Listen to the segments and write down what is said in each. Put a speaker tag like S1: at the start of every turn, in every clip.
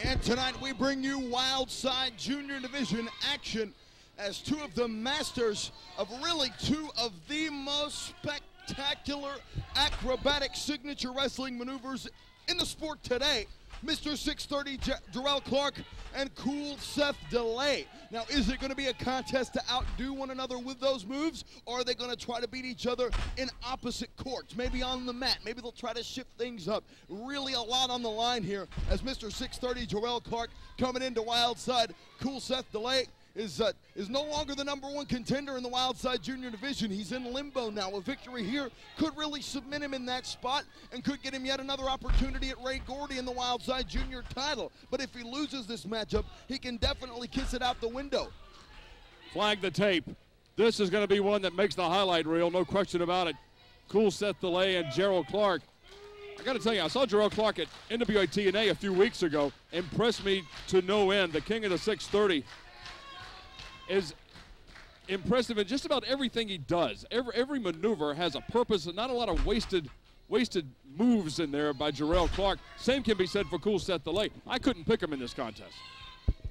S1: And tonight we bring you Wildside Junior Division action as two of the masters of really two of the most spectacular acrobatic signature wrestling maneuvers in the sport today. Mr. 630 Jerrelle Clark and Kool Seth Delay. Now, is it going to be a contest to outdo one another with those moves, or are they going to try to beat each other in opposite courts? Maybe on the mat. Maybe they'll try to shift things up. Really a lot on the line here as Mr. 630 Jerrelle Clark coming into Wildside. Kool Seth Delay is no longer the #1 contender in the Wildside Junior Division. He's in limbo now. A victory here could really submit him in that spot and could get him yet another opportunity at Ray Gordy in the Wildside Junior title. But if he loses this matchup, he can definitely kiss it out the window.
S2: Flag the tape. This is going to be one that makes the highlight reel, no question about it. Kool Seth Delay and Jerrelle Clark. I got to tell you, I saw Jerrelle Clark at NWA TNA a few weeks ago. Impressed me to no end. The king of the 630. Is impressive in just about everything he does. Every maneuver has a purpose, and not a lot of wasted moves in there by Jerrelle Clark. Same can be said for Kool Seth Delay. I couldn't pick him in this contest.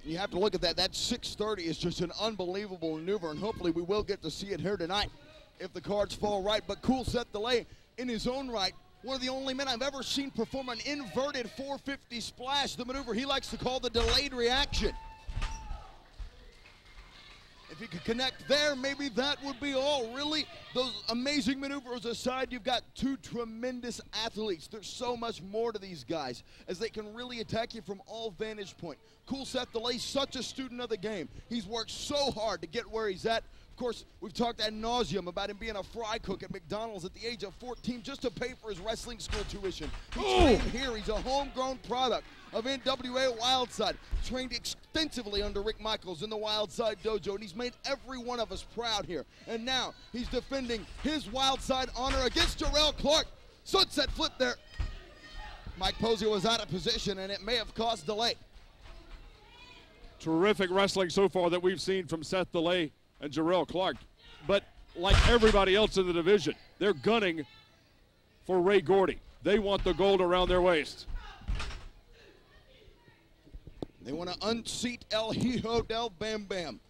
S1: You have to look at that. That 630 is just an unbelievable maneuver, and hopefully we will get to see it here tonight if the cards fall right. But Kool Seth Delay, in his own right, one of the only men I've ever seen perform an inverted 450 splash, the maneuver he likes to call the delayed reaction. If he could connect there, maybe that would be all. Really, those amazing maneuvers aside, you've got two tremendous athletes. There's so much more to these guys as they can really attack you from all vantage point. Kool Seth Delay, such a student of the game. He's worked so hard to get where he's at. Of course, we've talked ad nauseum about him being a fry cook at McDonald's at the age of 14 just to pay for his wrestling school tuition. He trained here. He's a homegrown product of NWA Wildside. Trained extensively under Rick Michaels in the Wildside dojo, and he's made every one of us proud here. And now he's defending his Wildside honor against Jerrelle Clark. Sunset flip there. Mike Posey was out of position, and it may have caused delay.
S2: Terrific wrestling so far that we've seen from Seth Delay and Jerrelle Clark. But like everybody else in the division, they're gunning for Ray Gordy. They want the gold around their waist.
S1: They want to unseat El Hijo del Bam Bam.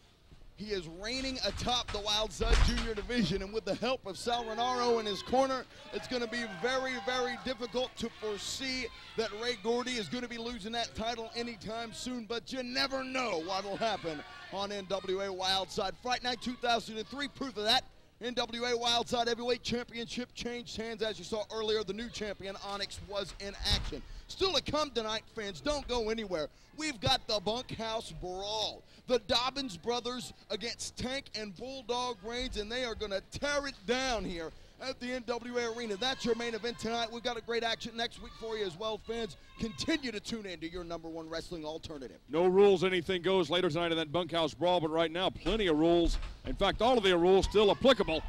S1: He is reigning atop the Wildside Junior Division, and with the help of Sal Renaro in his corner, it's going to be very, very difficult to foresee that Ray Gordy is going to be losing that title anytime soon, but you never know what will happen on NWA Wildside. Fight Night 2003, proof of that. NWA Wildside Heavyweight Championship changed hands. As you saw earlier, the new champion, Onyx, was in action. Still to come tonight, fans, don't go anywhere. We've got the Bunkhouse Brawl. The Dobbins brothers against Tank and Bulldog Reigns, and they are going to tear it down here at the NWA Arena. That's your main event tonight. We've got a great action next week for you as well, fans. Continue to tune in to your #1 wrestling alternative.
S2: No rules, anything goes later tonight in that Bunkhouse Brawl, but right now, plenty of rules. In fact, all of the rules still applicable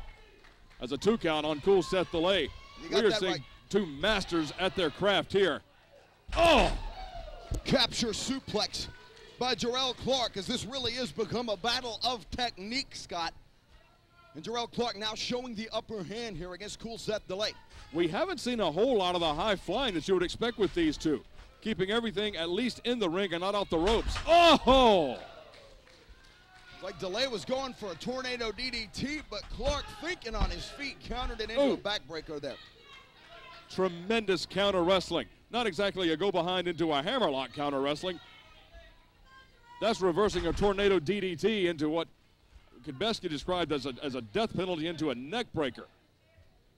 S2: as a 2 count on Kool Seth Delay. We are seeing two masters at their craft here. Oh!
S1: Capture suplex by Jerrelle Clark, as this really has become a battle of technique, Scott. And Jerrelle Clark now showing the upper hand here against Kool Seth Delay.
S2: We haven't seen a whole lot of the high flying that you would expect with these two. Keeping everything at least in the ring and not off the ropes. Oh!
S1: Like Delay was going for a tornado DDT, but Clark, thinking on his feet, countered it into a backbreaker there.
S2: Tremendous counter wrestling. Not exactly a go behind into a hammerlock counter wrestling. That's reversing a tornado DDT into what could best be described as a death penalty into a neck breaker.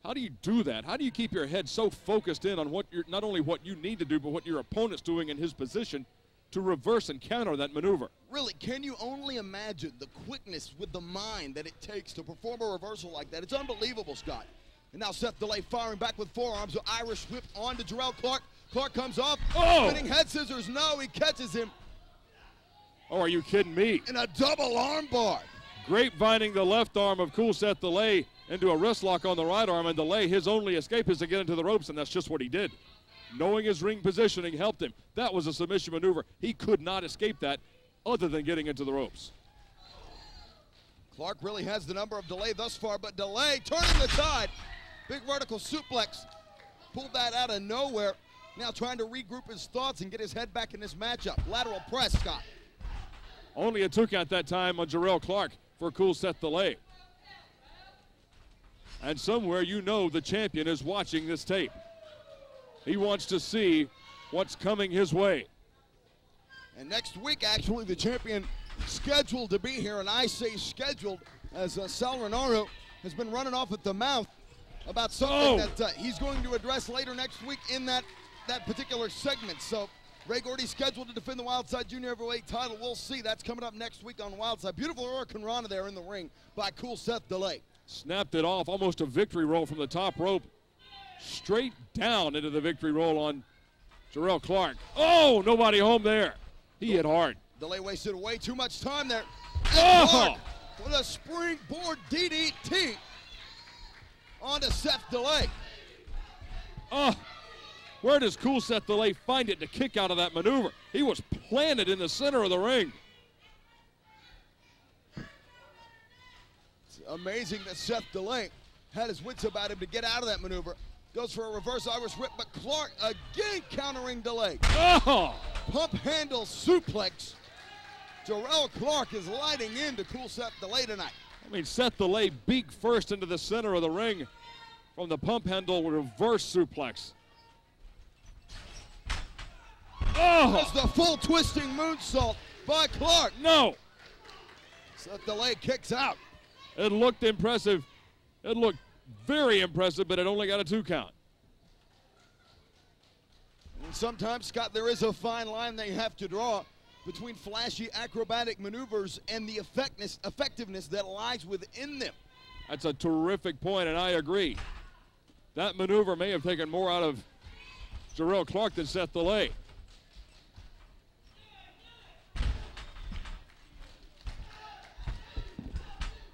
S2: How do you do that? How do you keep your head so focused in on what not only what you need to do, but what your opponent's doing in his position to reverse and counter that maneuver?
S1: Really, can you only imagine the quickness with the mind that it takes to perform a reversal like that? It's unbelievable, Scott. And now Seth Delay firing back with forearms, an Irish whip on to Jerrelle Clark. Clark comes off, spinning head scissors. No, he catches him.
S2: Oh, are you kidding me?
S1: In a double arm bar.
S2: Grapevining the left arm of Kool Seth Delay into a wrist lock on the right arm, and Delay, his only escape is to get into the ropes, and that's just what he did. Knowing his ring positioning helped him. That was a submission maneuver. He could not escape that other than getting into the ropes.
S1: Clark really has the number of Delay thus far, but Delay turning the tide. Big vertical suplex. Pulled that out of nowhere. Now trying to regroup his thoughts and get his head back in this matchup. Lateral press, Scott.
S2: Only a 2 count that time on Jerrelle Clark for Kool Seth delay. And somewhere you know the champion is watching this tape. He wants to see what's coming his way.
S1: And next week, actually, the champion scheduled to be here, and I say scheduled, as Sal Renaro has been running off at the mouth about something that he's going to address later next week in that particular segment. So Ray Gordy's scheduled to defend the Wildside Junior Heavyweight title. We'll see. That's coming up next week on Wildside. Beautiful Hurricane Rana there in the ring by Kool Seth delay.
S2: Snapped it off, almost a victory roll from the top rope. Straight down into the victory roll on Jerrelle Clark. Oh, nobody home there. He hit hard.
S1: Delay wasted way too much time there.
S2: Oh!
S1: Clark with a springboard DDT onto Seth delay.
S2: Oh, where does Kool Seth delay find it to kick out of that maneuver? He was planted in the center of the ring.
S1: It's amazing that Seth delay had his wits about him to get out of that maneuver. Goes for a reverse Irish whip, but Clark again countering delay.
S2: Oh!
S1: Pump handle suplex. Jerrelle Clark is lighting into Kool Seth delay tonight.
S2: I mean, Seth delay beak first into the center of the ring from the pump handle reverse suplex. Oh!
S1: That's the full twisting moonsault by Clark.
S2: No!
S1: Seth delay kicks out.
S2: It looked impressive. It looked very impressive, but it only got a 2 count.
S1: And sometimes, Scott, there is a fine line they have to draw between flashy acrobatic maneuvers and the effectiveness that lies within them.
S2: That's a terrific point, and I agree. That maneuver may have taken more out of Jerrelle Clark than Seth delay.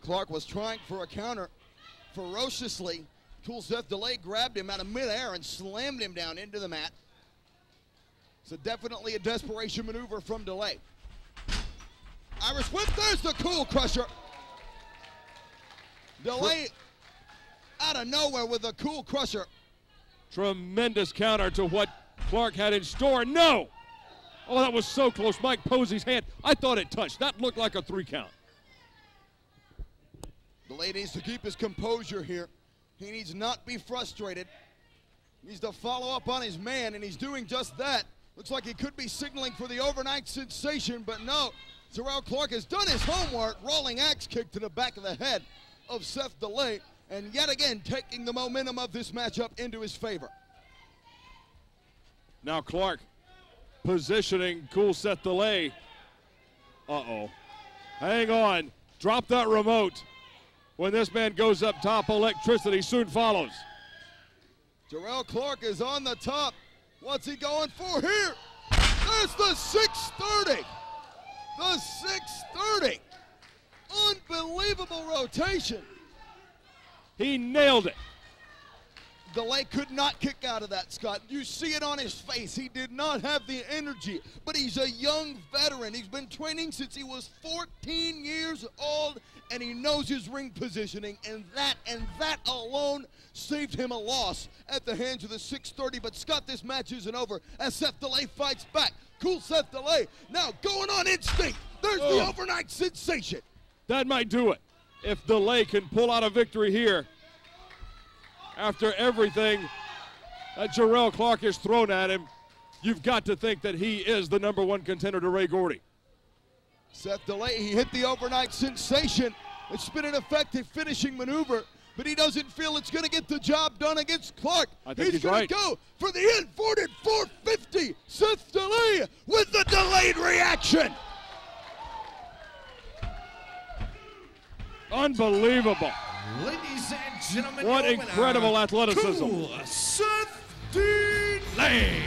S1: Clark was trying for a counter ferociously. Kool Seth delay grabbed him out of midair and slammed him down into the mat. So definitely a desperation maneuver from delay. Irish whip, there's the Kool crusher. Delay out of nowhere with a Kool crusher.
S2: Tremendous counter to what Clark had in store. No! Oh, that was so close. Mike Posey's hand. I thought it touched. That looked like a 3 count.
S1: Delay needs to keep his composure here. He needs not be frustrated. He needs to follow up on his man, and he's doing just that. Looks like he could be signaling for the overnight sensation, but no. Jerrelle Clark has done his homework, rolling axe kick to the back of the head of Seth delay, and yet again taking the momentum of this matchup into his favor.
S2: Now Clark positioning Kool Seth delay. Uh-oh. Hang on. Drop that remote. When this man goes up top, electricity soon follows.
S1: Jerrelle Clark is on the top. What's he going for here? There's the 630. The 630. Unbelievable rotation.
S2: He nailed it.
S1: Delay could not kick out of that, Scott. You see it on his face. He did not have the energy, but he's a young veteran. He's been training since he was 14 years old, and he knows his ring positioning, and that alone saved him a loss at the hands of the 630. But Scott, this match isn't over as Seth delay fights back. Kool Seth delay now going on instinct. There's the overnight sensation.
S2: That might do it. If delay can pull out a victory here after everything that Jerrelle Clark has thrown at him, you've got to think that he is the #1 contender to Ray Gordy.
S1: Seth delay, he hit the overnight sensation. It's been an effective finishing maneuver, but he doesn't feel it's going to get the job done against Clark.
S2: I think he's
S1: going to go for the inverted 450. Seth delay with the delayed reaction.
S2: Unbelievable.
S3: Ladies and gentlemen,
S2: what incredible athleticism.
S3: Kool Seth delay.